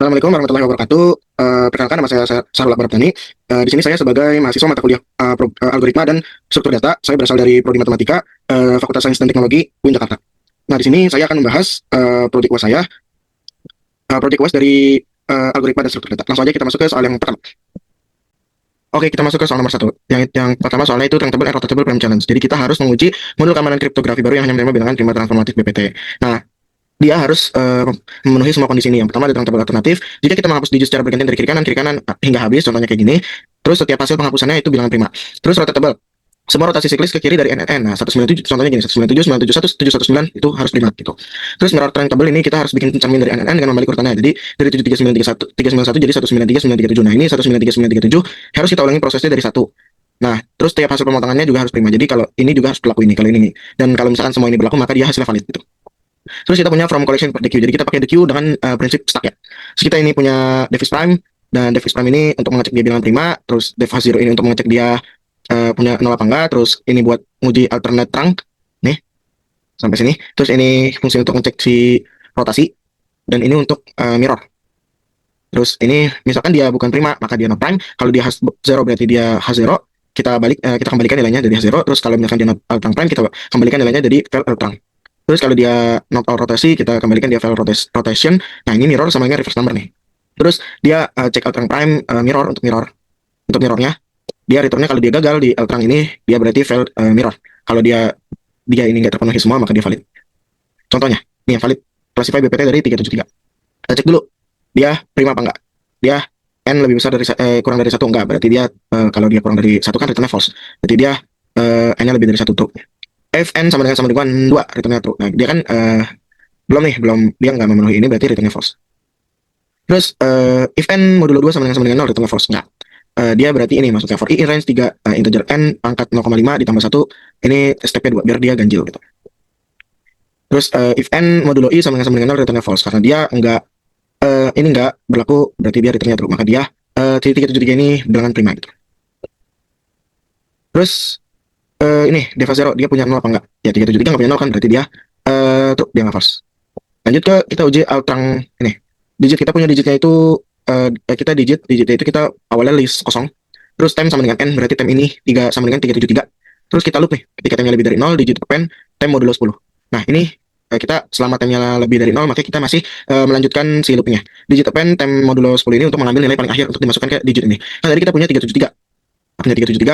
Assalamualaikum warahmatullahi wabarakatuh. Perkenalkan, nama saya Sarul Akbar Abdani. Di sini saya sebagai mahasiswa mata kuliah algoritma dan struktur data. Saya berasal dari Prodi Matematika, Fakultas Sains dan Teknologi UIN Jakarta. Nah, di sini saya akan membahas proyek UAS saya, proyek UAS dari algoritma dan struktur data. Langsung aja kita masuk ke soal yang pertama. Oke, kita masuk ke soal nomor satu. Yang pertama soalnya itu Trackable and Rotatable Prime Challenge. Jadi kita harus menguji modul keamanan kriptografi baru yang hanya menerima bilangan prima transformatif BPT. Nah, dia harus memenuhi semua kondisi ini. Yang pertama ada tabel alternatif. Jika kita menghapus digit secara bergantian dari kiri kanan hingga habis, contohnya kayak gini. Terus setiap hasil penghapusannya itu bilangan prima. Terus rotatable. Semua rotasi siklis ke kiri dari NNN. Nah, 197 contohnya gini, 197, 971, 719 itu harus prima gitu. Terus mirror trackable ini kita harus bikin cermin dari NNN dengan membalik urutannya. Jadi dari 73931 jadi 193937. Nah, ini 193937 harus kita ulangi prosesnya dari satu. Nah, terus setiap hasil pemotongannya juga harus prima. Jadi kalau ini juga harus berlaku ini, kalau ini. Dan kalau misalkan semua ini berlaku, maka dia hasilnya valid gitu. Terus kita punya from collection per DQ. Jadi kita pakai DQ dengan prinsip stack ya. Terus kita ini punya Devis Prime, dan Devis Prime ini untuk mengecek dia bilangan prima. Terus Dev H0 ini untuk mengecek dia punya nol apa enggak. Terus ini buat nguji alternate trunk. Nih, sampai sini. Terus ini fungsi untuk ngecek si rotasi. Dan ini untuk mirror. Terus ini misalkan dia bukan prima, maka dia not prime. Kalau dia H0 berarti dia H0. Kita kembalikan nilainya dari H0. Terus kalau misalkan dia not trunk prime, kita kembalikan nilainya dari fail trunk. Terus kalau dia not all rotasi, kita kembalikan dia fail rotation. Nah, ini mirror sama dengan reverse number nih. Terus dia cek L-trunk prime mirror untuk mirror. Untuk mirrornya, dia returnnya kalau dia gagal di L-trunk ini, dia berarti fail mirror. Kalau dia ini nggak terpenuhi semua, maka dia valid. Contohnya, ini yang valid. Classify BPT dari 373. Kita cek dulu, dia prima apa enggak. Dia N lebih besar dari kurang dari 1 enggak. Berarti dia kalau dia kurang dari 1 kan returnnya false. Berarti dia N-nya lebih dari 1 true. If N sama dengan 2, returnnya true. Nah, dia kan belum dia nggak memenuhi ini, berarti returnnya false. Terus if N modulo 2 sama dengan 0, returnnya false. Enggak. Dia berarti ini maksudnya for I in range 3 integer N pangkat 0,5 ditambah 1, ini stepnya 2, biar dia ganjil gitu. Terus if N modulo I sama dengan 0, returnnya false. Karena dia ini enggak berlaku, berarti dia returnnya true. Maka dia 373 ini bilangan prima gitu. Terus ini Deva Zero dia punya 0 apa enggak? Ya 373 nggak punya 0 kan, berarti dia true, dia nggak false. Lanjut ke kita uji L-trunk ini. Digit kita punya digitnya itu kita digitnya itu kita awalnya list kosong. Terus time sama dengan N, berarti time ini 3 sama dengan 373. Terus kita loop nih, ketika time-nya lebih dari 0, digit append time modulo 10. Nah, ini kita selama time-nya lebih dari 0, maka kita masih melanjutkan si loopnya. Digit append time modulo 10 ini untuk mengambil nilai paling akhir untuk dimasukkan ke digit ini. Nah, tadi kita punya 373,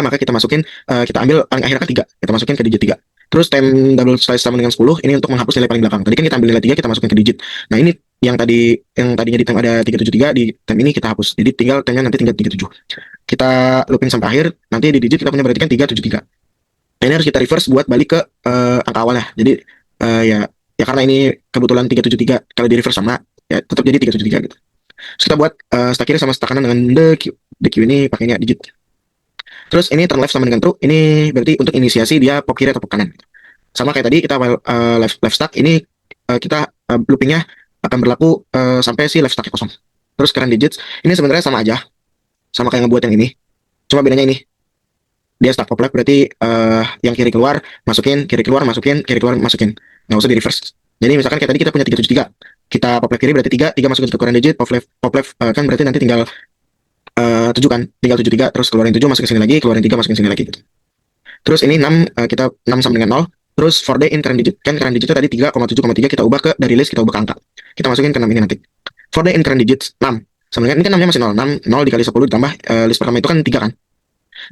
maka kita masukin, kita ambil paling akhir kan 3, kita masukin ke digit 3. Terus time double slice sama dengan 10, ini untuk menghapus nilai paling belakang. Tadi kan kita ambil nilai 3, kita masukin ke digit. Nah, ini yang tadinya di time ada 373, di time ini kita hapus. Jadi tinggal time-nya nanti tinggal 37. Kita looping sampai akhir, nanti di digit kita punya berarti kan 373. Nah, ini harus kita reverse buat balik ke angka awalnya. Jadi ya karena ini kebetulan 373, kalau di reverse sama, ya tetap jadi 373 gitu. Terus kita buat stack kiri sama stack kanan dengan the Q ini pakainya digit. Terus ini turn left sama dengan true, ini berarti untuk inisiasi dia pop kiri atau pop kanan. Sama kayak tadi kita left stack, ini kita loopingnya akan berlaku sampai si left stacknya kosong. Terus current digits, ini sebenarnya sama aja, sama kayak ngebuat yang ini. Cuma bedanya ini, dia stack pop left berarti yang kiri keluar masukin, kiri keluar masukin, kiri keluar masukin. Nggak usah di reverse. Jadi misalkan kayak tadi kita punya 373, kita pop left kiri berarti 3 masukin ke current digit, pop left kan berarti nanti tinggal 7 kan, tinggal 73, terus keluarin 7 masukin sini lagi, keluarin 3 masukin sini lagi gitu. Terus ini 6, kita 6 sama dengan 0. Terus for day in current digit, kan current digitnya tadi 3,7,3, kita ubah ke dari list, kita ubah ke angka, kita masukin ke 6 ini nanti. For day in current digits 6 sama dengan, ini kan 6 nya masih 0, 0 dikali 10 ditambah list pertama itu kan 3 kan.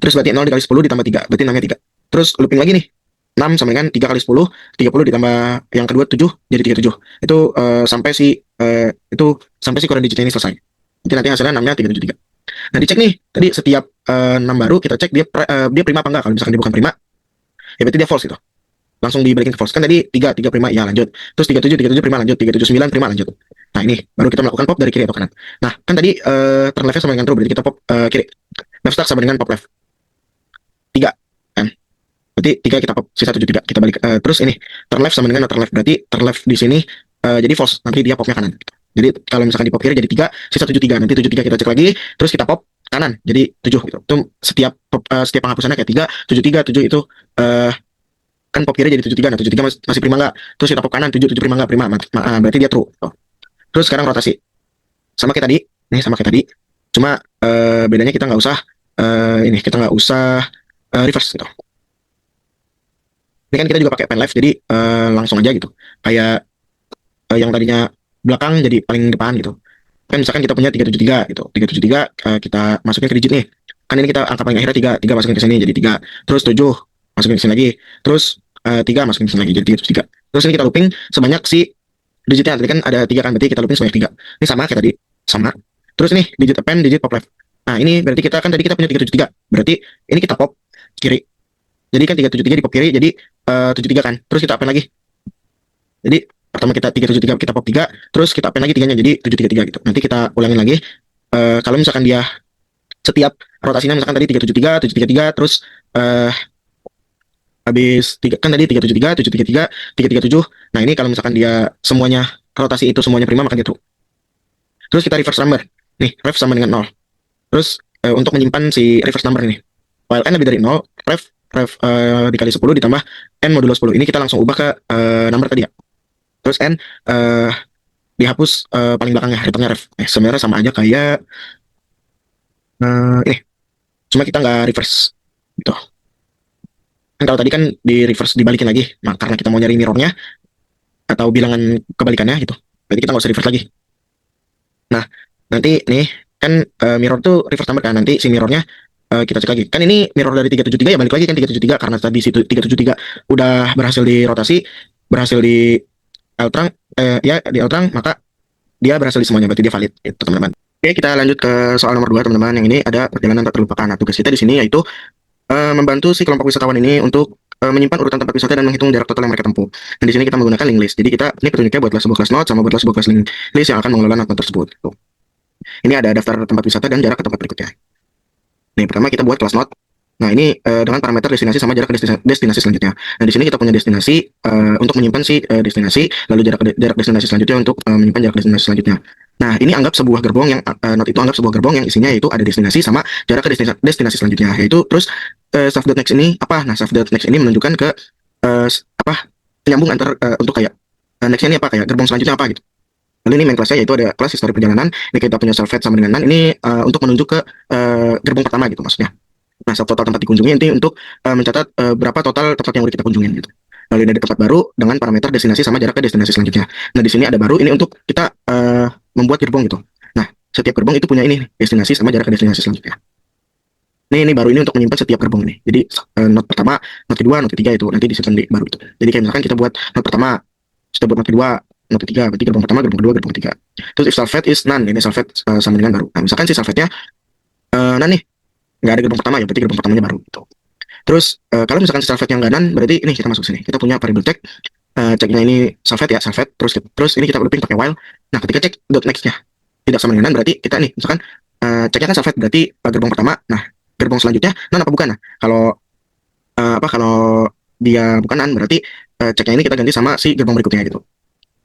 Terus berarti 0 dikali 10 ditambah 3, berarti 6 nya 3. Terus looping lagi nih, 6 sama dengan 3 kali 10, 30 ditambah yang kedua 7, jadi 37. Itu sampai si current digit ini selesai. Jadi nanti hasilnya 6 nya 373. Nah, dicek nih, tadi setiap 6 baru kita cek dia prima apa enggak. Kalau misalkan dia bukan prima, ya berarti dia false gitu. Langsung dibalikin ke false. Kan tadi 3 prima, ya lanjut. Terus 37 prima lanjut, 379 prima lanjut. Nah, ini baru kita melakukan pop dari kiri atau kanan. Nah, kan tadi turn left sama dengan true, berarti kita pop kiri. Left stack sama dengan pop left 3 kan. Berarti 3 kita pop, sisa 73 kita balik. Terus ini turn left sama dengan turn left, berarti turn left di sini jadi false, nanti dia popnya kanan. Jadi kalau misalkan di pop kiri jadi 3, sisa 73, nanti 73 kita cek lagi, terus kita pop kanan jadi 7 gitu. Itu setiap penghapusannya kayak 3, 73, 7 itu kan pop kiri jadi 73, nah 73 masih prima enggak. Terus kita pop kanan 7 prima enggak, prima. Berarti dia true. Terus sekarang rotasi. sama kayak tadi, nih sama kayak tadi. Cuma bedanya kita nggak usah ini kita nggak usah reverse gitu. Ini kan kita juga pakai pen live jadi langsung aja gitu. Kayak yang tadinya belakang jadi paling depan gitu. Kan misalkan kita punya 373 gitu. 373 kita masukin ke digit nih. Kan ini kita angka paling akhirnya 3, 3 masukin ke sini jadi 3. Terus 7 masukin ke sini lagi. Terus 3 masukin ke sini lagi jadi 3. Terus ini kita looping sebanyak si digitnya. Tadi kan ada 3 kan, berarti kita looping sebanyak 3. Ini sama kayak tadi, sama. Terus nih digit append, digit pop left. Nah, ini berarti kita kan tadi kita punya 373. Berarti ini kita pop kiri. Jadi kan 373 di pop kiri jadi 73 kan. Terus kita append lagi. Jadi pertama kita 373 kita pop 3, terus kita append lagi 3-nya jadi 733 gitu. Nanti kita ulangin lagi. Kalau misalkan dia setiap rotasinya misalkan tadi 373, 733 terus habis 3 kan tadi 373, 733, 337. Nah, ini kalau misalkan dia semuanya rotasi itu semuanya prima maka dia true. Terus kita reverse number. Nih, ref sama dengan 0. Terus untuk menyimpan si reverse number ini. While n lebih dari 0, ref dikali 10 ditambah n modulo 10. Ini kita langsung ubah ke number tadi ya. Terus n dihapus paling belakangnya, returnnya ref. Sebenarnya sama aja kayak ini. Cuma kita nggak reverse gitu. Kan kalau tadi kan di reverse dibalikin lagi. Nah, karena kita mau nyari mirrornya atau bilangan kebalikannya gitu. Berarti kita nggak usah reverse lagi. Nah, nanti nih kan mirror tuh reverse number kan. Nanti si mirrornya kita cek lagi. Kan ini mirror dari 373 ya balik lagi kan 373 karena tadi situ 373 udah berhasil dirotasi, berhasil di Eltrang ya di Eltrang maka dia berhasil di semuanya berarti dia valid itu teman-teman. Oke, kita lanjut ke soal nomor 2 teman-teman. Yang ini ada perjalanan tak terlupakan. Nah, tugas kita di sini yaitu membantu si kelompok wisatawan ini untuk menyimpan urutan tempat wisata dan menghitung jarak total yang mereka tempuh. Dan di sini kita menggunakan link list. Jadi kita ini petunjuknya buatlah sebuah kelas note sama buatlah sebuah kelas link list yang akan mengelola note tersebut. Tuh. Ini ada daftar tempat wisata dan jarak ke tempat berikutnya. Nih, pertama kita buat kelas note. Nah, ini dengan parameter destinasi sama jarak ke destinasi selanjutnya. Nah, di sini kita punya destinasi untuk menyimpan si destinasi, lalu jarak destinasi selanjutnya untuk menyimpan jarak destinasi selanjutnya. Nah, ini anggap sebuah gerbong yang note itu anggap sebuah gerbong yang isinya yaitu ada destinasi sama jarak ke destinasi selanjutnya. Yaitu terus self.next ini apa? Nah, self.next ini menunjukkan ke apa? Penyambung antar untuk kayak next-nya ini apa kayak gerbong selanjutnya apa gitu. Lalu ini main kelasnya yaitu ada kelas histori perjalanan. Ini kita punya self-fed sama dengan nan. Ini untuk menunjuk ke gerbong pertama gitu maksudnya. Nah, total tempat dikunjungi ini untuk mencatat berapa total tempat yang udah kita kunjungin gitu. Lalu ini ada tempat baru dengan parameter destinasi sama jarak ke destinasi selanjutnya. Nah, di sini ada baru ini untuk kita membuat gerbong gitu. Nah, setiap gerbong itu punya ini destinasi sama jarak ke destinasi selanjutnya. Ini baru ini untuk menyimpan setiap gerbong ini. Jadi note pertama, note kedua, note ketiga itu nanti disimpan di baru itu. Jadi kayak misalkan kita buat note pertama, kita buat note kedua, note ketiga, berarti gerbong pertama, gerbong kedua, gerbong ketiga. Terus if self-fed is none, ini self-fed sama dengan baru. Nah, misalkan si self-fednya none nih, nggak ada gerbong pertama ya, berarti gerbong pertamanya baru gitu. Terus kalau misalkan si self-fed yang nggak none, berarti ini kita masuk sini. Kita punya variable check, ceknya ini self-fed ya, self-fed. Terus ini kita looping pakai while. Nah, ketika cek dot next-nya tidak sama dengan none, berarti kita nih, misalkan ceknya kan self-fed berarti gerbong pertama. Nah, gerbong selanjutnya none apa bukan? Nah, kalau dia bukan none, berarti ceknya ini kita ganti sama si gerbong berikutnya gitu.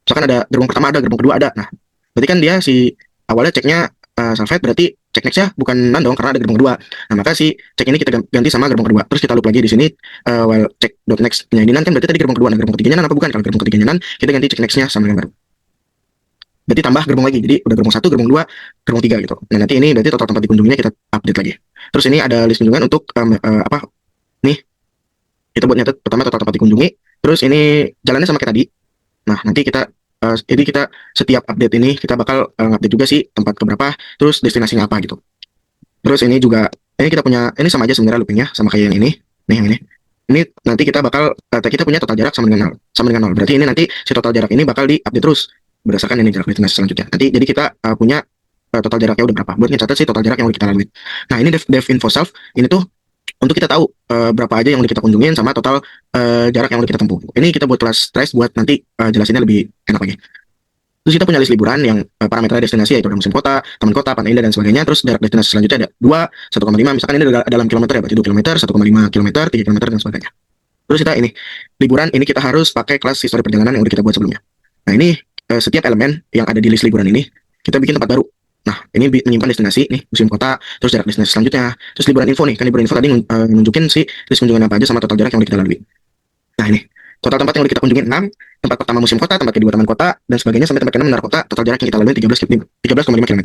Misalkan ada gerbong pertama ada, gerbong kedua ada. Nah, berarti kan dia si awalnya ceknya self-fed berarti cek next-nya bukan none dong karena ada gerbong kedua. Nah, maka si cek ini kita ganti sama gerbong kedua. Terus kita loop lagi di sini while check dot next-nya ini none kan berarti tadi gerbong kedua. Nah, gerbong ketiganya none apa bukan? Kalau gerbong ketiganya none, kita ganti cek next-nya sama yang baru. Berarti tambah gerbong lagi. Jadi udah gerbong 1, gerbong 2, gerbong 3 gitu. Nah, nanti ini berarti total tempat dikunjunginya kita update lagi. Terus ini ada list kunjungan untuk apa? Nih. Kita buat nyatet pertama total tempat dikunjungi. Terus ini jalannya sama kayak tadi. Nah, nanti kita jadi kita setiap update ini kita bakal ngupdate juga sih tempat keberapa, terus destinasinya apa gitu. Terus ini juga ini kita punya ini sama aja sebenarnya loopingnya sama kayak yang ini. Nih yang ini. Ini nanti kita bakal kita punya total jarak sama dengan 0. Berarti ini nanti si total jarak ini bakal diupdate terus berdasarkan ini jarak destinasi selanjutnya. Nanti jadi kita punya total jaraknya udah berapa buat ngecatat sih total jarak yang udah kita lalui. Nah, ini dev info self ini tuh untuk kita tahu berapa aja yang udah kita kunjungin sama total jarak yang udah kita tempuh. Ini kita buat kelas trace buat nanti jelasinnya lebih enak lagi. Terus kita punya list liburan yang parameter destinasi yaitu musim kota, taman kota, pantai indah dan sebagainya. Terus jarak destinasi selanjutnya ada 2, 1,5 misalkan ini dalam kilometer ya, berarti 2 km, 1,5 km, 3 km dan sebagainya. Terus kita ini liburan ini kita harus pakai kelas histori perjalanan yang udah kita buat sebelumnya. Nah, ini setiap elemen yang ada di list liburan ini kita bikin tempat baru. Nah, ini menyimpan destinasi nih, museum kota, terus jarak destinasi selanjutnya, terus liburan info nih, kan liburan info tadi nunjukin sih list kunjungan apa aja sama total jarak yang udah kita lalui. Nah, ini Total tempat yang udah kita kunjungin 6, tempat pertama museum kota, tempat kedua taman kota, dan sebagainya sampai tempat ke-6 menara kota, total jarak yang kita lalui 13,5 km.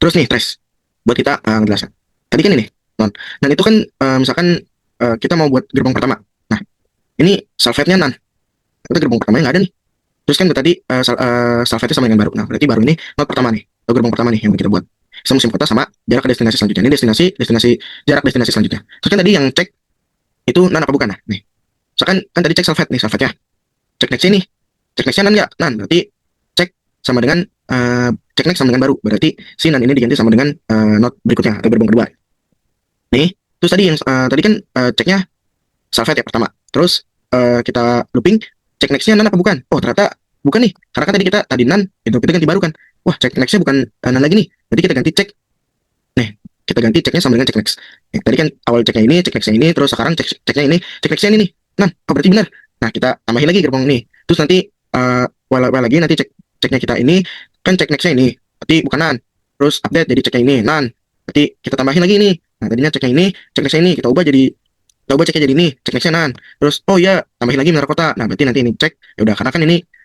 Terus nih, Tres, buat kita ngejelasin. Tadi kan ini, non. Dan itu kan misalkan kita mau buat gerbong pertama. Nah, ini salvetnya nan. Itu gerbong pertamanya nggak ada nih. Terus kan tadi salvetnya sama dengan baru. Nah, berarti baru ini not pertama nih, atau gerbong pertama nih yang kita buat. Sama museum kota sama jarak ke destinasi selanjutnya. Ini destinasi jarak destinasi selanjutnya. Terus kan tadi yang cek itu nan apa bukan? Nah, nih. Misalkan kan tadi cek salvet nih, salvetnya. Cek nextnya nih. Cek nextnya nan nggak? Nan, berarti cek sama dengan cek next sama dengan baru. Berarti si nan ini diganti sama dengan not berikutnya atau gerbong kedua. Nih, terus tadi yang tadi kan ceknya salvet ya pertama. Terus kita looping, cek nextnya nan apa bukan? Oh ternyata bukan nih, karena kan tadi tadi nan, itu kita ganti baru kan. Wah cek nextnya bukan nan lagi nih. Jadi kita ganti cek. Nih, kita ganti ceknya sama dengan cek next. Tadi kan awal ceknya ini, cek nextnya ini, terus sekarang ceknya ini, cek nextnya ini nih. Nan, oh berarti benar. Nah kita tambahin lagi gerbong ini. Terus nanti lagi nanti ceknya kita ini kan cek nextnya ini, berarti bukan nan. Terus update jadi ceknya ini nan. Berarti kita tambahin lagi nih. Nah tadinya ceknya ini, cek nextnya ini kita ubah ceknya jadi ini, cek nextnya nan. Terus oh ya tambahin lagi menara kota. Nah berarti nanti ini cek. Ya udah karena kan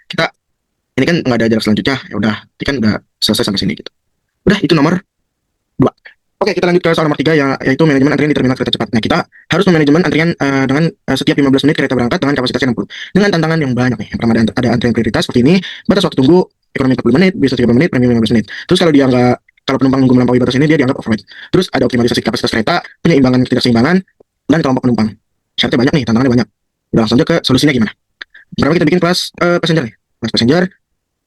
kita ini kan nggak ada jarak selanjutnya. Ya udah, ini kan udah selesai sampai sini gitu. Udah itu nomor 2. Oke, kita lanjut ke soal nomor 3 ya, yaitu manajemen antrian di terminal kereta cepat. Nah, kita harus memanajemen antrian dengan setiap 15 menit kereta berangkat dengan kapasitas 60. Dengan tantangan yang banyak nih. Yang pertama ada antrian prioritas seperti ini, batas waktu tunggu ekonomi 40 menit, bisa 30 menit, premium 15 menit. Terus kalau penumpang nunggu melampaui batas ini dia dianggap override. Terus ada optimalisasi kapasitas kereta, penyeimbangan ketidakseimbangan, dan kelompok penumpang. Syaratnya banyak nih, tantangannya banyak. Udah langsung aja ke solusinya gimana. Pertama kita bikin kelas passenger nih. Kelas passenger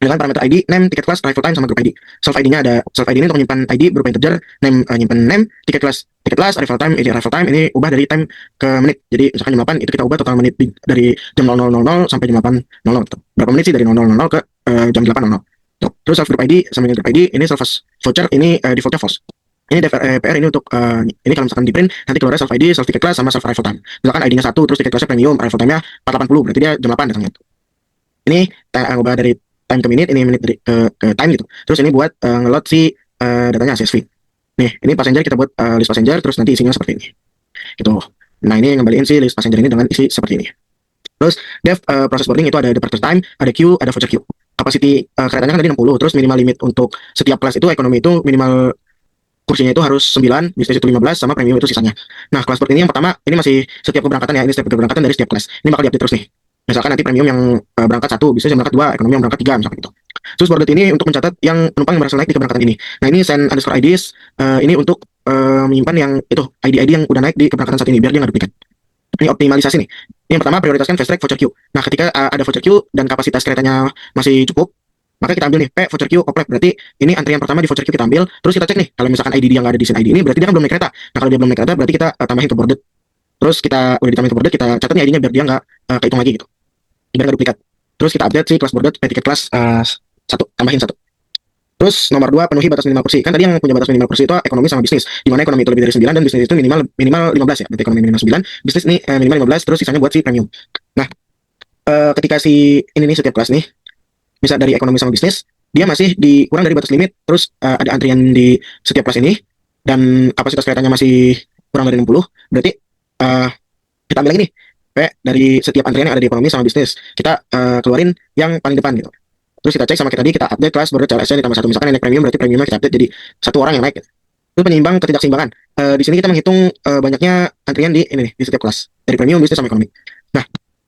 dengan parameter ID, name, tiket kelas, arrival time, sama group ID. Self ID-nya ada self ID ini untuk menyimpan ID berupa integer, name nyimpan name, tiket kelas, arrival time, ini ubah dari time ke menit. Jadi misalkan jam 8 itu kita ubah total menit dari jam 00.00 sampai jam 8.00 gitu. Berapa menit sih dari 00.00 ke jam 8.00. Tuh. Terus self group ID sama dengan group ID ini self voucher ini defaultnya false. Ini PR ini untuk ini kalau misalkan di print nanti keluar self ID, self tiket kelas sama self arrival time. Misalkan ID-nya 1 terus tiket kelasnya premium, arrival time-nya 480 berarti dia jam 8 datangnya. Ini ubah dari time ke menit, ini menit ke time gitu. Terus ini buat nge-load si datanya CSV. Nih, ini passenger kita buat list passenger, terus nanti isinya seperti ini. Gitu. Nah, ini yang ngembaliin si list passenger ini dengan isi seperti ini. Terus proses boarding itu ada departure time, ada queue, ada voucher queue. Capacity keretanya kan tadi 60, terus minimal limit untuk setiap kelas itu ekonomi itu minimal kursinya itu harus 9, bisnis itu 15, sama premium itu sisanya. Nah, kelas board ini yang pertama, ini masih setiap keberangkatan ya, ini setiap keberangkatan dari setiap kelas. Ini bakal diupdate terus nih. Misalkan nanti premium yang berangkat 1, bisnis yang berangkat 2, ekonomi yang berangkat 3, misalkan gitu. Terus bordet ini untuk mencatat yang penumpang yang berhasil naik di keberangkatan ini. Nah ini send_IDs ini untuk menyimpan yang itu ID yang udah naik di keberangkatan saat ini biar dia nggak duplikat. Ini optimalisasi nih. Ini yang pertama prioritaskan fast track voucher queue. Nah ketika ada voucher queue dan kapasitas keretanya masih cukup, maka kita ambil nih voucher queue oprek. Berarti ini antrian pertama di voucher queue kita ambil. Terus kita cek nih kalau misalkan ID dia nggak ada di send ID ini berarti dia kan belum naik kereta. Nah kalau dia belum naik kereta berarti kita tambahin ke bordet. Terus kita udah ditambahin ke bordet kita catat nih ID-nya biar dia nggak kehitung lagi gitu. Biar nggak duplikat. Terus kita update si kelas bordet tiket kelas 1, tambahin 1. Terus nomor 2 penuhi batas minimal kursi. Kan tadi yang punya batas minimal kursi itu ekonomi sama bisnis. Di mana ekonomi itu lebih dari 9 dan bisnis itu minimal 15 ya. Berarti ekonomi minimal 9, bisnis nih minimal 15, terus sisanya buat si premium. Nah, ketika si ini nih setiap kelas nih bisa dari ekonomi sama bisnis, dia masih kurang dari batas limit, terus ada antrian di setiap kelas ini dan kapasitas keretanya masih kurang dari 60, berarti kita ambil lagi nih dari setiap antrian yang ada di ekonomi sama bisnis. Kita keluarin yang paling depan gitu. Terus kita cek sama kita update kelas border CLS ditambah 1. Misalkan yang naik premium berarti premiumnya kita update jadi 1 orang yang naik gitu. Itu penyeimbang ketidakseimbangan. Di sini kita menghitung banyaknya antrian di ini nih, di setiap kelas dari premium, bisnis sama ekonomi. Nah,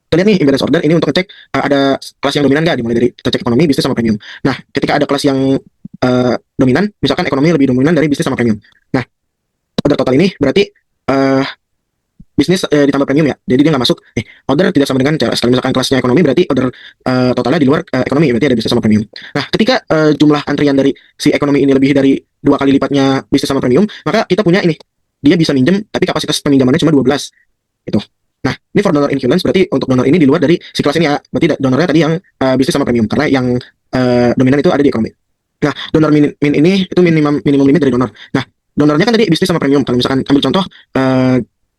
kita lihat nih imbalance order ini untuk ngecek ada kelas yang dominan nggak, dimulai dari kita cek ekonomi, bisnis sama premium. Nah, ketika ada kelas yang dominan, misalkan ekonomi lebih dominan dari bisnis sama premium. Nah, order total ini berarti bisnis ditambah premium ya, jadi dia nggak masuk. Order tidak sama dengan CLS. Kalau misalkan kelasnya ekonomi berarti order totalnya di luar ekonomi, berarti ada bisnis sama premium. Nah ketika jumlah antrian dari si ekonomi ini lebih dari 2 kali lipatnya bisnis sama premium, maka kita punya ini, dia bisa minjem tapi kapasitas peminjamannya cuma 12 gitu. Nah ini for donor influence, berarti untuk donor ini di luar dari si kelas ini ya, berarti donornya tadi yang bisnis sama premium, karena yang dominan itu ada di ekonomi. Nah donor min ini itu minimum limit dari donor. Nah donornya kan tadi bisnis sama premium. Kalau misalkan ambil contoh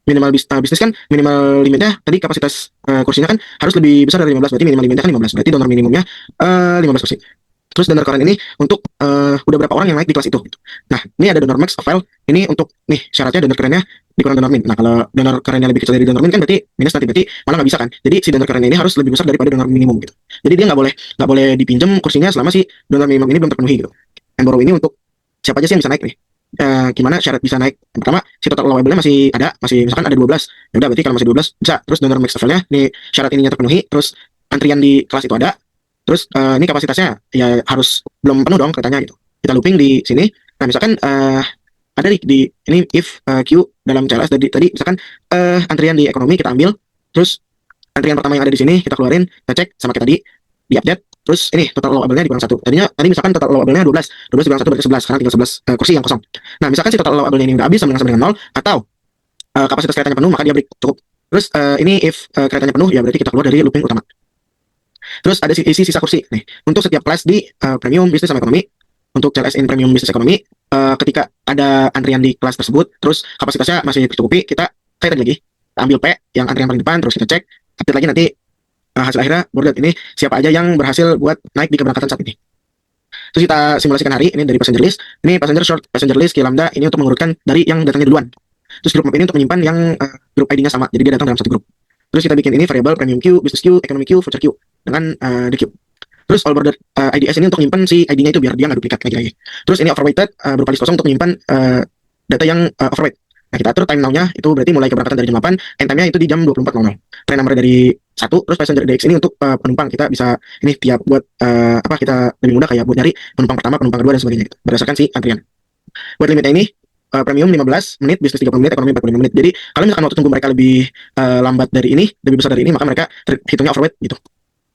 minimal bisnis kan minimal limitnya tadi kapasitas kursinya kan harus lebih besar dari 15, berarti minimal limitnya kan 15, berarti donor minimumnya 15 kursi. Terus donor current ini untuk udah berapa orang yang naik di kelas itu gitu. Nah, ini ada donor max of file. Ini untuk nih syaratnya donor currentnya dikurang donor min. Nah, kalau donor currentnya lebih kecil dari donor min kan berarti minus, nanti berarti malah nggak bisa kan. Jadi si donor current ini harus lebih besar daripada donor minimum gitu. Jadi dia nggak boleh dipinjam kursinya selama si donor minimum ini belum terpenuhi gitu. And borrow ini untuk siapa aja sih yang bisa naik nih? Gimana syarat bisa naik? Yang pertama, si total allowable-nya masih ada, misalkan ada 12. Ya udah berarti kalau masih 12 bisa. Terus donor max of file-nya nih syarat ininya terpenuhi, terus antrian di kelas itu ada. Terus ini kapasitasnya ya harus belum penuh dong katanya gitu. Kita looping di sini. Nah, misalkan ada di ini if Q dalam CLS tadi misalkan antrian di ekonomi kita ambil, terus antrian pertama yang ada di sini kita keluarin, kita cek sama kayak tadi, di update. Terus ini total allowable-nya dikurang 1. Tadi misalkan total allowable-nya 12 dikurang 1 berarti 11, karena tinggal 11 kursi yang kosong. Nah, misalkan si total allowable-nya ini udah habis sama dengan 0, atau kapasitas keretanya penuh, maka dia break cukup. Terus ini if keretanya penuh, ya berarti kita keluar dari looping utama. Terus ada isi sisa kursi nih untuk setiap kelas di premium bisnis sama ekonomi. Untuk CLS in premium bisnis ekonomi, ketika ada antrian di kelas tersebut, terus kapasitasnya masih tercukupi, kita kayak tadi lagi ambil P yang antrian paling depan, terus kita cek update lagi nanti hasil akhirnya boarded ini siapa aja yang berhasil buat naik di keberangkatan saat ini. Terus kita simulasikan hari ini dari passenger list. Ini passenger short, passenger list, lambda ini untuk mengurutkan dari yang datangnya duluan. Terus grup map ini untuk menyimpan yang grup ID-nya sama, jadi dia datang dalam satu grup. Terus kita bikin ini variable premium queue, business queue, economy queue, voucher queue dengan the queue. Terus all border IDS ini untuk menyimpan si ID-nya itu biar dia nggak duplikat lagi. Terus ini overweighted berupa list kosong untuk menyimpan data yang overweight. Nah, kita atur time now-nya itu berarti mulai keberangkatan dari jam 8, end time-nya itu di jam 24.00. Train number dari 1, terus passenger IDX ini untuk penumpang. Kita bisa ini tiap buat kita lebih mudah kayak buat nyari penumpang pertama, penumpang kedua dan sebagainya gitu, berdasarkan si antrian. Buat limitnya ini premium 15 menit, bisnis 30 menit, ekonomi 45 menit. Jadi kalau misalkan waktu tunggu mereka lebih lambat dari ini, lebih besar dari ini, maka mereka hitungnya overweight gitu.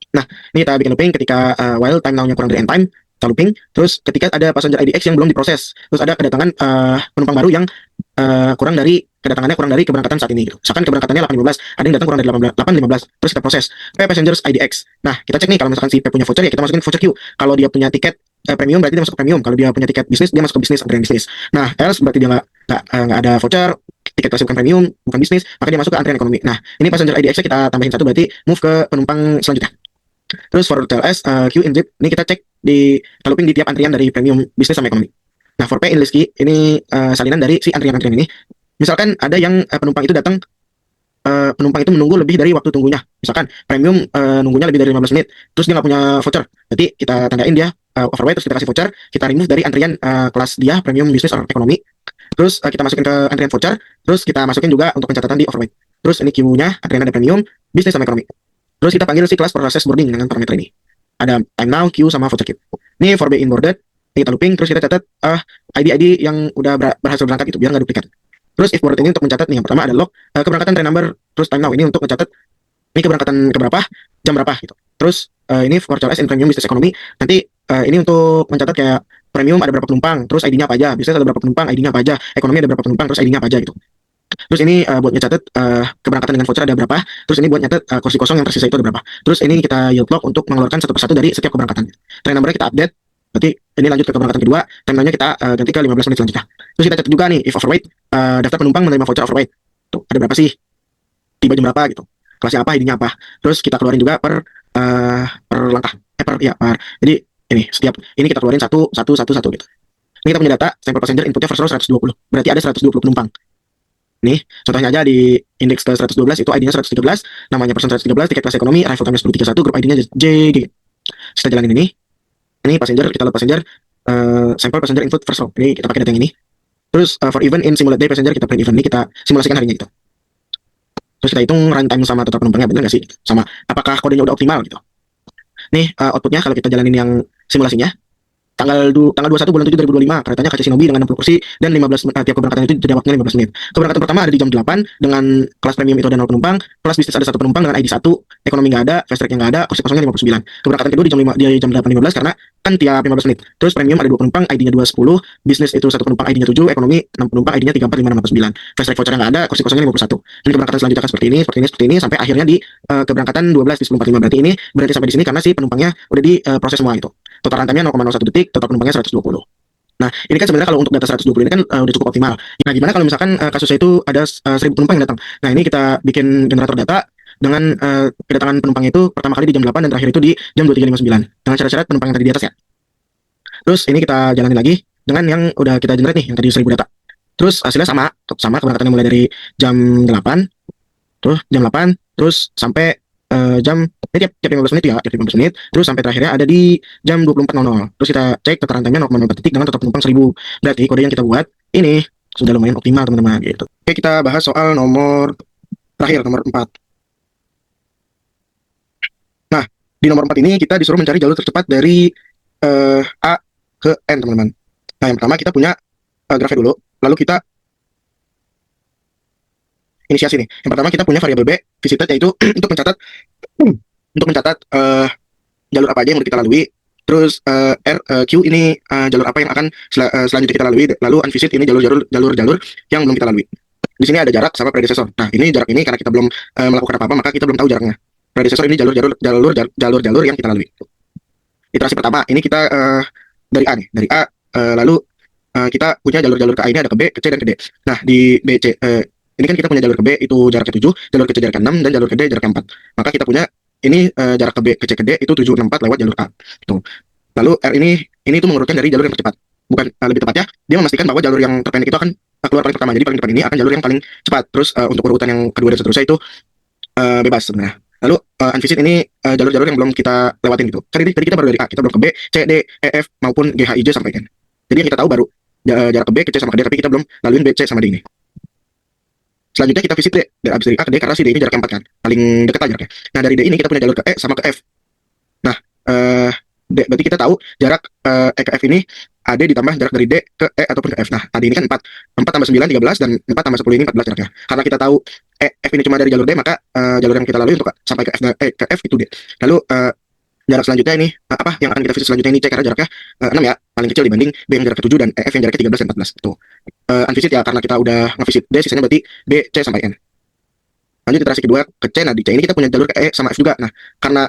Nah, ini kita bikin looping ketika while time now-nya kurang dari end time, kita looping. Terus ketika ada passenger IDX yang belum diproses, terus ada kedatangan penumpang baru yang kedatangannya kurang dari keberangkatan saat ini gitu. Misalkan keberangkatannya 8.15, ada yang datang kurang dari 8.15, terus kita proses P passengers IDX. Nah, kita cek nih kalau misalkan si P punya voucher, ya kita masukin voucher queue. Kalau dia punya tiket premium berarti dia masuk ke premium. Kalau dia punya tiket bisnis, dia masuk ke bisnis, antrian bisnis. Nah, else berarti dia nggak ada voucher, tiket klasik bukan premium, bukan bisnis, maka dia masuk ke antrian ekonomi. Nah, ini passenger IDX kita tambahin 1 berarti move ke penumpang selanjutnya. Terus for TLS queue in zip ini kita cek di looping di tiap antrian dari premium bisnis sama ekonomi. Nah, for P in list key ini salinan dari si antrian-antrian ini. Misalkan ada yang penumpang itu datang, penumpang itu menunggu lebih dari waktu tunggunya. Misalkan premium nunggunya lebih dari 15 menit, terus dia nggak punya voucher. Berarti kita tandain dia overweight, terus kita kasih voucher, kita remove dari antrian kelas dia premium bisnis atau ekonomi. Terus kita masukin ke antrian voucher, terus kita masukin juga untuk pencatatan di overweight. Terus ini queue-nya antrian ada premium, bisnis sama ekonomi. Terus kita panggil si kelas proses boarding dengan parameter ini. Ada time now, queue, sama voucher queue. Ini for be inboarded, kita looping, terus kita catat ID-ID yang udah berhasil berangkat itu biar nggak duplikat. Terus if boarded ini untuk mencatat nih, yang pertama ada log keberangkatan train number, terus time now ini untuk mencatat ini keberangkatan keberapa, jam berapa gitu. Terus ini for CLS in premium business economy, nanti ini untuk mencatat kayak premium ada berapa penumpang, terus ID-nya apa aja, bisnis ada berapa penumpang, ID-nya apa aja, ekonomi ada berapa penumpang, terus ID-nya apa aja gitu. Terus ini buat nyatet keberangkatan dengan voucher ada berapa. Terus ini buat nyatet kursi kosong yang tersisa itu ada berapa. Terus ini kita yield log untuk mengeluarkan satu persatu dari setiap keberangkatan. Train number-nya kita update. Berarti ini lanjut ke keberangkatan kedua. Time-nya kita ganti ke 15 menit selanjutnya. Terus kita catat juga nih if overweight, daftar penumpang menerima voucher overweight. Tuh, ada berapa sih? Tiba jam berapa gitu. Kelasnya apa, ID-nya apa. Terus kita keluarin juga per langkah. Jadi ini kita keluarin satu gitu. Ini kita punya data sampel passenger inputnya first row 120. Berarti ada 120 penumpang. Nih, contohnya aja di indeks ke 112 itu ID-nya 113, namanya person 113, tiket kelas ekonomi, arrival time 10.31, grup ID-nya JG. Kita jalanin ini. Ini passenger, kita load passenger, sampel passenger input first row. Ini kita pakai data yang ini. Terus for event in simulate day passenger kita print event ini, kita simulasikan harinya gitu. Terus kita hitung runtime sama total penumpangnya benar nggak sih? Sama apakah kodenya udah optimal gitu. Nih outputnya kalau kita jalanin yang simulasinya, tanggal 21 bulan 7 2025 keretanya KC Shinobi dengan 60 kursi dan 15 tiap keberangkatan itu jeda waktunya 15 menit. Keberangkatan pertama ada di jam 8 dengan kelas premium itu ada 0 penumpang, kelas bisnis ada 1 penumpang dengan ID 1, ekonomi nggak ada, fast track yang nggak ada, kursi kosongnya 59. Keberangkatan kedua di jam 8.15 karena kan tiap 15 menit. Terus premium ada 2 penumpang, ID-nya 210, bisnis itu 1 penumpang, ID-nya 7, ekonomi 6 penumpang, ID-nya 34569. Fast track voucher yang nggak ada, kursi kosongnya 51. Ini keberangkatan selanjutnya kan seperti ini sampai akhirnya di keberangkatan 12 di 10.45. Berarti ini berarti sampai di sini karena si penumpangnya udah di proses semua itu. Total runtime-nya 0,01 detik, total penumpangnya 120. Nah, ini kan sebenarnya kalau untuk data 120 ini kan udah cukup optimal. Nah, gimana kalau misalkan kasusnya itu ada 1000 penumpang yang datang? Nah, ini kita bikin generator data dengan kedatangan penumpang itu pertama kali di jam 8 dan terakhir itu di jam 23.59 dengan syarat-syarat penumpang yang tadi di atas ya. Terus ini kita jalanin lagi dengan yang udah kita generate nih, yang tadi 1000 data. Terus hasilnya sama keberangkatannya mulai dari jam 8, terus sampai jam tiap 15 menit ya, tiap 15 menit, terus sampai terakhirnya ada di jam 24.00. Terus kita cek tataran time-nya 0,04 detik dengan total penumpang 1000. Berarti kode yang kita buat ini sudah lumayan optimal teman-teman gitu. Oke, kita bahas soal nomor terakhir, nomor 4. Nah, di nomor 4 ini kita disuruh mencari jalur tercepat dari A ke N, teman-teman. Nah, yang pertama kita punya grafnya dulu, lalu kita inisiasi nih. Yang pertama kita punya variabel B, visited, yaitu untuk mencatat jalur apa aja yang kita lalui. Terus Q ini jalur apa yang akan selanjutnya kita lalui. Lalu unvisit ini jalur-jalur yang belum kita lalui. Di sini ada jarak sama predecessor. Nah, ini jarak ini karena kita belum melakukan apa-apa, maka kita belum tahu jaraknya. Predecessor ini jalur-jalur yang kita lalui. Iterasi pertama ini kita dari A nih, dari A lalu kita punya jalur-jalur ke A ini ada ke B, ke C, dan ke D. Nah, di B, C ini kan kita punya jalur ke B itu jaraknya 7, jalur ke C jaraknya 6, dan jalur ke D jaraknya 4. Maka kita punya ini jarak ke B, ke C, ke D itu 764 lewat jalur A. Tuh. Lalu R ini tuh mengurutkan dari jalur yang tercepat. Bukan lebih tepatnya, dia memastikan bahwa jalur yang terpendek itu akan keluar paling pertama. Jadi paling depan ini akan jalur yang paling cepat. Terus untuk urutan yang kedua dan seterusnya itu bebas sebenarnya. Lalu unvisit ini jalur-jalur yang belum kita lewatin gitu. Tadi kita baru dari A, kita belum ke B, C, D, E, F maupun G, H, I, J sampai N. Jadi yang kita tahu baru jarak ke B, ke C sama ke D, tapi kita belum laluin B, C sama D ini. Selanjutnya kita visit D, dari abis dari A ke D karena si D ini jaraknya 4 kan, paling dekat lah jaraknya. Nah, dari D ini kita punya jalur ke E sama ke F. Nah, berarti kita tahu jarak E ke F ini AD ditambah jarak dari D ke E ataupun ke F. Nah, AD ini kan 4 tambah 9, 13, dan 4 tambah 10 ini 14 jaraknya. Karena kita tahu F ini cuma dari jalur D, maka jalur yang kita lalui untuk sampai ke F itu D. Lalu jarak selanjutnya ini apa yang akan kita visit selanjutnya ini C, karena jaraknya 6 ya, paling kecil dibanding B yang jaraknya 7 dan F yang jaraknya 13 dan 14. Tuh. Unvisit ya karena kita udah ngevisit D, sisanya berarti B, C sampai N. Lanjut iterasi kedua ke C. Nah, di C ini kita punya jalur ke E sama F juga. Nah, karena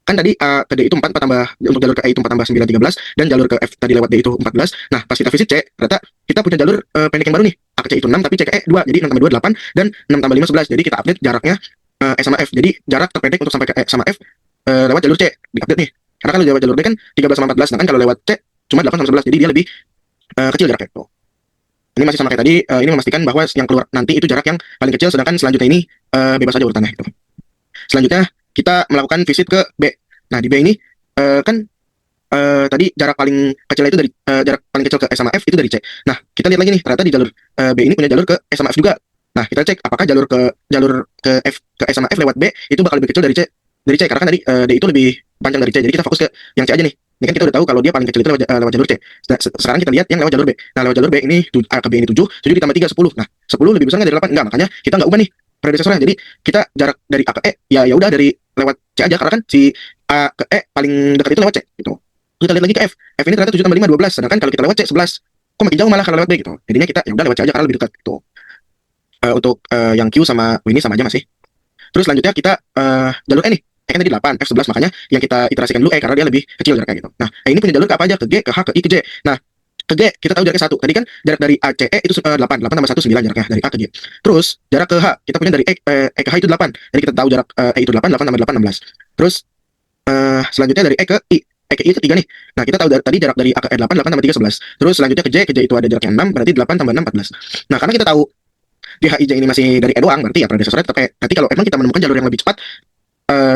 kan tadi A ke D itu 4 tambah, untuk jalur ke E itu 4 tambah 9, 13, dan jalur ke F tadi lewat D itu 14. Nah, pas kita visit C, ternyata kita punya jalur pendek yang baru nih. A ke C itu 6, tapi C ke E 2, jadi 6 tambah 2, 8, dan 6 tambah 5, 11. Jadi kita update jaraknya E sama F. Jadi jarak terpendek untuk sampai ke E sama F lewat jalur C, di-update nih. Karena kalau lewat jalur D kan 13 sama 14, sedangkan kalau lewat C cuma 8 sama 11, jadi dia lebih kecil jaraknya. Tuh. Ini masih sama kayak tadi, ini memastikan bahwa yang keluar nanti itu jarak yang paling kecil, sedangkan selanjutnya ini bebas aja urutannya. Gitu. Selanjutnya kita melakukan visit ke B. Nah, di B ini kan tadi jarak paling kecil itu dari jarak paling kecil ke E sama F itu dari C. Nah, kita lihat lagi nih, ternyata di jalur B ini punya jalur ke E sama F juga. Nah, kita cek apakah jalur ke F ke E sama F lewat B itu bakal lebih kecil dari C, karena kan tadi D itu lebih panjang dari C. Jadi kita fokus ke yang C aja nih. Ini kan kita udah tahu kalau dia paling kecil itu lewat jalur C. Sekarang kita lihat yang lewat jalur B. Nah, lewat jalur B ini A ke B ini 7 ditambah 3, 10. Nah, 10 lebih besar nggak dari 8? Enggak, makanya kita nggak ubah nih predecessornya. Jadi kita jarak dari A ke E ya udah dari lewat C aja, karena kan si A ke E paling dekat itu lewat C gitu. Kita lihat lagi ke F. F ini ternyata 7 tambah 5, 12. Sedangkan kalau kita lewat C 11, kok makin jauh malah kalau lewat B gitu. Jadinya kita ya udah lewat C aja karena lebih dekat gitu. Untuk yang Q sama W ini sama aja masih. Terus selanjutnya kita jalur E nih. E kan tadi 8, F 11, makanya yang kita iterasikan dulu E karena dia lebih kecil jaraknya gitu. Nah, E ini punya jalur ke apa aja? Ke G, ke H, ke I, ke J. Nah, ke G kita tahu jaraknya 1. Tadi kan jarak dari A C E itu 8 tambah 1 9 jaraknya dari A ke G. Terus jarak ke H kita punya dari E ke H itu 8. Jadi kita tahu jarak E itu 8 tambah 8 16. Terus selanjutnya dari E ke I. E ke I itu 3 nih. Nah, kita tahu tadi jarak dari A ke E 8 tambah 3 11. Terus selanjutnya ke J itu ada jaraknya 6, berarti 8 tambah 6 14. Nah, karena kita tahu di H I J ini masih dari E doang, berarti ya predecessornya tetap E. Nanti kalau emang kita menemukan jalur yang lebih cepat,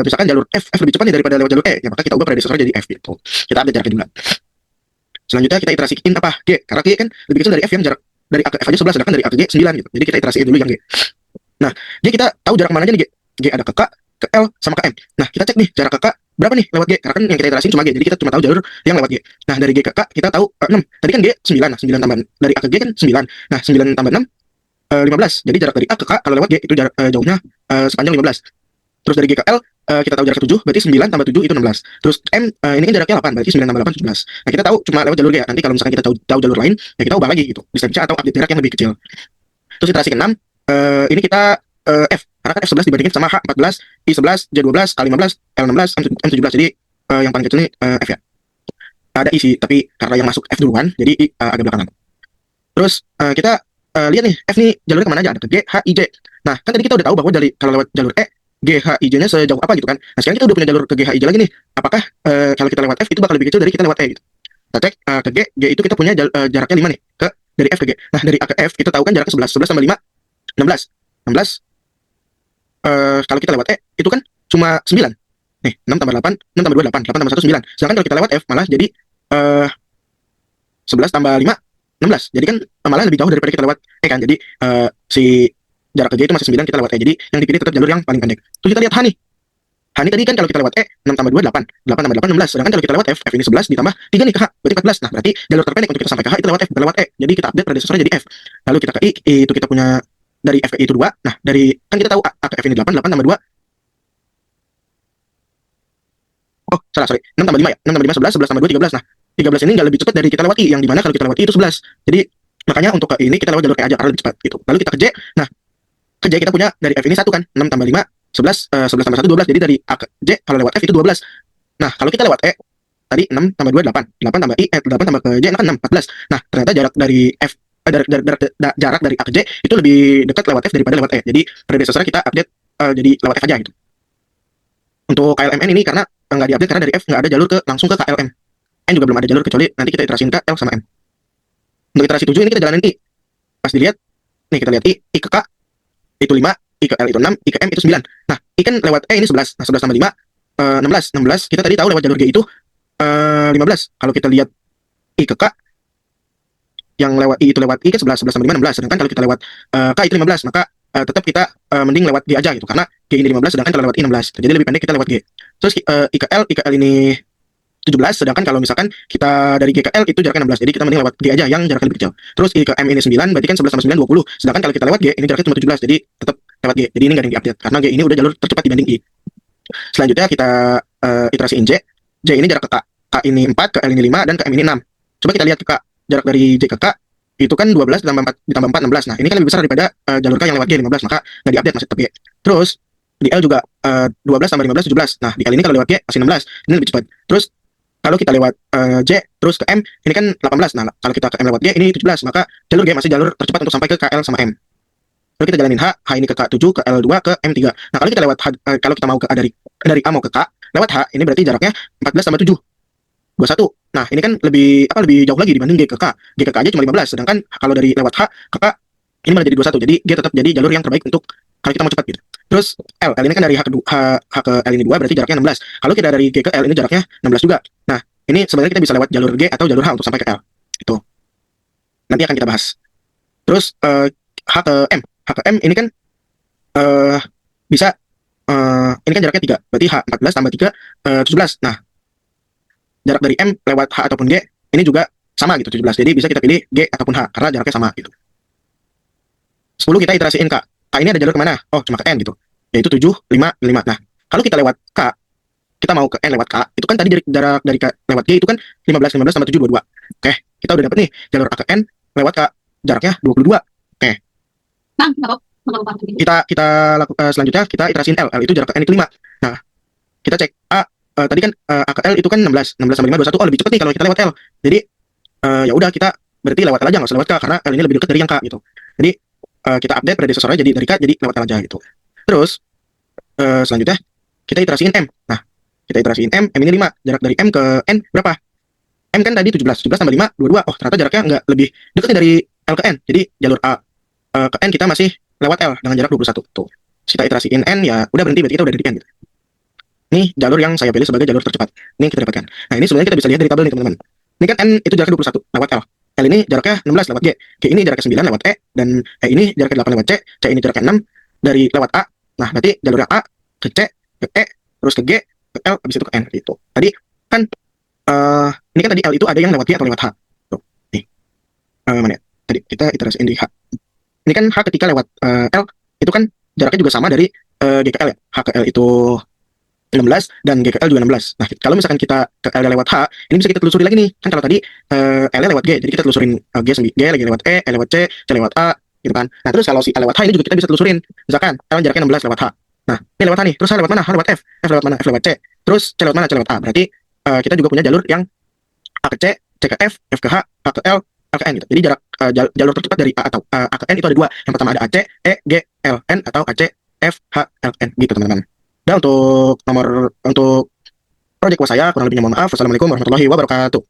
misalkan jalur F lebih cepat nih daripada lewat jalur E, ya maka kita ubah predecessornya jadi F gitu. Kita update jaraknya juga. Selanjutnya kita iterasiin apa? G. Karena G kan lebih kecil dari F yang jarak dari A ke F aja 11, sedangkan dari A ke G 9 gitu. Jadi kita iterasiin dulu yang G. Nah, G kita tahu jarak mana aja nih G. G ada ke K, ke L, sama ke M. Nah, kita cek nih jarak ke K berapa nih lewat G. Karena kan yang kita iterasiin cuma G. Jadi kita cuma tahu jalur yang lewat G. Nah, dari G ke K kita tahu 6. Tadi kan G 9. Nah, 9 tambah dari A ke G kan 9. Nah, 9 tambah 6 15. Jadi jarak dari A ke K kalau lewat G itu jarak jauhnya sepanjang 15. Terus dari G ke L kita tahu jarak 7, berarti 9 tambah 7 itu 16. Terus M ini kan jaraknya 8, berarti 9 tambah 8 17. Nah, kita tahu cuma lewat jalur G. Nanti kalau misalkan kita tahu jalur lain, ya kita ubah lagi gitu. Bisa atau update jarak yang lebih kecil. Terus iterasi ke-6, ini kita F. Karena kan F11 dibandingin sama H14, I11, J12, K15, L16, M17. Jadi yang paling kecil ini F ya. Ada I sih, tapi karena yang masuk F duluan, jadi I agak belakangan. Terus kita lihat nih, F nih jalurnya kemana aja? Ada ke G, H, I, J. Nah, kan tadi kita udah tahu bahwa kalau lewat jalur E, G, H, I, J-nya sejauh apa gitu kan. Nah, sekarang kita udah punya jalur ke G, H, I, J lagi nih. Apakah kalau kita lewat F itu bakal lebih kecil dari kita lewat E gitu. Kita cek ke G, G itu kita punya jaraknya 5 nih, dari F ke G. Nah, dari A ke F, kita tahu kan jaraknya 11. 11 tambah 5, 16. 16, kalau kita lewat E, itu kan cuma 9. Nih, 6 tambah 8, 6 tambah 2, 8. 8 tambah 1, 9. Sedangkan kalau kita lewat F, malah jadi 11 tambah 5, 16. Jadi kan malah lebih jauh daripada kita lewat E kan. Jadi si jarak ke G itu masih 9, kita lewat E. Jadi yang dipilih tetap jalur yang paling pendek. Terus kita lihat H nih. H ini tadi kan kalau kita lewat E, 6 tambah 2, 8. 8 tambah 8, 16. Sedangkan kalau kita lewat F, F ini 11 ditambah 3 nih ke H, berarti 14. Nah, berarti jalur terpendek untuk kita sampai ke H itu lewat F, bukan lewat E. Jadi kita update predecessornya jadi F. Lalu kita ke I, itu kita punya dari F ke I itu 2. Nah, dari kan kita tahu A ke F ini 8, 8 tambah 2. Oh, salah, sorry. 6 tambah 5 ya. 6 tambah 5, 11, 11 tambah 2, 13. Nah, 13 ini nggak lebih cepat dari kita lewat I, yang dimana kalau kita lewat I itu 11. Jadi, makanya untuk ke ini kita lewat jalur E aja, karena lebih cepat gitu. Lalu kita ke J. Nah, ke J kita punya dari F ini 1 kan. 6 tambah 5, 11, 11 tambah 1, 12. Jadi dari A ke J, kalau lewat F itu 12. Nah, kalau kita lewat E, tadi 6 tambah 2, 8. 8 tambah I, 8 tambah ke J, nah kan 6, 14. Nah, ternyata jarak dari F, jarak dari A ke J itu lebih dekat lewat F daripada lewat E. Jadi, predecessor kita update jadi lewat F aja gitu. Untuk KLMN ini karena nggak diupdate karena dari F nggak ada jalur langsung ke KLM. N juga belum ada jalur kecuali nanti kita iterasiin ke L sama M. Untuk iterasi 7 ini kita jalanin I. Pas dilihat, nih kita lihat I ke K itu 5, I ke L itu 6, I ke M itu 9. Nah, I kan lewat E ini 11. Nah, 11 tambah 5, 16. 16 kita tadi tahu lewat jalur G itu 15. Kalau kita lihat I ke K, yang lewat I itu lewat I kan 11, 11 tambah 5, 16. Sedangkan kalau kita lewat K itu 15, maka tetap kita mending lewat G aja gitu. Karena G ini 15, sedangkan kalau lewat I 16. Jadi lebih pendek kita lewat G. Terus I ke L ini 17, sedangkan kalau misalkan kita dari G ke L itu jaraknya 16, jadi kita mending lewat G aja yang jaraknya lebih kecil. Terus I ke M ini 9, berarti kan 11 tambah 9, 20. Sedangkan kalau kita lewat G, ini jaraknya cuma 17, jadi tetap lewat G. Jadi ini nggak ada yang diupdate, karena G ini udah jalur tercepat dibanding I. Selanjutnya kita iterasiin J. J ini jarak ke K. K ini 4, ke L ini 5, dan ke M ini 6. Coba kita lihat ke K. Jarak dari J ke K, itu kan 12 ditambah 4, 16. Nah, ini kan lebih besar daripada jalur K yang lewat G, 15, maka nggak diupdate, masih tetap G. Terus, di L juga 12 tambah 15, 17. Nah, di L ini kalau lewat G, masih 16. Ini lebih cepat. Terus, kalau kita lewat J terus ke M, ini kan 18. Nah, kalau kita ke M lewat G, ini 17. Maka jalur G masih jalur tercepat untuk sampai ke KL sama M. Lalu kita jalanin H, H ini ke K7, ke L2, ke M3. Nah, kalau kita lewat H, kalau kita mau ke A dari A mau ke K, lewat H, ini berarti jaraknya 14 tambah 7, 21. Nah, ini kan lebih jauh lagi dibanding G ke K. G ke K aja cuma 15, sedangkan kalau dari lewat H ke K, ini malah jadi 21. Jadi, G tetap jadi jalur yang terbaik untuk kalau kita mau cepat gitu. Terus L ini kan dari H ke L ini 2, berarti jaraknya 16. Kalau kita dari G ke L ini jaraknya 16 juga. Nah, ini sebenarnya kita bisa lewat jalur G atau jalur H untuk sampai ke L. Itu nanti akan kita bahas. Terus H ke M. H ke M ini kan bisa ini kan jaraknya 3. Berarti H 14 tambah 3 17. Nah, jarak dari M lewat H ataupun G ini juga sama gitu, 17. Jadi bisa kita pilih G ataupun H karena jaraknya sama gitu. 10 kita iterasiin K. K ini ada jalur kemana? Oh, cuma ke N gitu. Yaitu 7, 5, 5. Nah, kalau kita lewat K, kita mau ke N lewat K, itu kan tadi jarak dari K lewat G itu kan 15, 15 tambah 7, 22. Oke, kita udah dapet nih jalur A ke N lewat K, jaraknya 22. Oke. Kita lakukan selanjutnya, kita iterasiin L. L itu jarak ke N itu 5. Nah, kita cek A, tadi kan A ke L itu kan 16. 16 sama 5, 21. Oh, lebih cepat nih kalau kita lewat L. Jadi, ya udah kita berarti lewat L aja, nggak usah lewat K, karena L ini lebih dekat dari yang K gitu. Jadi, kita update predecessornya jadi dari K, jadi lewat L aja gitu. Terus, selanjutnya, kita iterasiin M. Nah, kita iterasiin M ini 5. Jarak dari M ke N berapa? M kan tadi 17. 17 tambah 5, 22. Oh, ternyata jaraknya nggak lebih dekat nih dari L ke N. Jadi, jalur A ke N kita masih lewat L dengan jarak 21. Tuh. Kita iterasiin N, ya udah berhenti, berarti kita udah di N gitu. Ini jalur yang saya pilih sebagai jalur tercepat. Ini kita dapatkan. Nah, ini sebenarnya kita bisa lihat dari tabel nih, teman-teman. Ini kan N itu jaraknya 21 lewat L. L ini jaraknya 16 lewat G. G ini jaraknya 9 lewat E. Dan E ini jaraknya 8 lewat C. C ini jaraknya 6 dari lewat A. Nah, berarti jalurnya A ke C, ke E, terus ke G, ke L, habis itu ke N gitu. Tadi kan ini kan tadi L itu ada yang lewat G atau lewat H. Tuh. Nih. Mana ya? Tadi kita iterasiin di H. Ini kan H ketika lewat L itu kan jaraknya juga sama dari G ke L ya. H ke L itu 16 dan G ke L juga 16. Nah, kalau misalkan kita ke L lewat H, ini bisa kita telusuri lagi nih. Kan kalau tadi L lewat G, jadi kita telusurin G lagi lewat E, E lewat C, C lewat A, gitu kan. Nah, terus kalau si A lewat H ini juga kita bisa telusurin. Misalkan L jaraknya 16 lewat H. Nah, ini lewat H nih. Terus H lewat mana? H lewat F. F lewat mana? F lewat C. Terus C lewat mana? C lewat A. Berarti kita juga punya jalur yang A ke C, C ke F, F ke H, H ke L, L ke N gitu. Jadi jarak jalur tercepat dari A atau A ke N itu ada 2. Yang pertama ada AC, E, G, L, N atau AC, F, H, L, N gitu, teman-teman. Dan untuk project saya kurang lebihnya mohon maaf. Wassalamualaikum warahmatullahi wabarakatuh.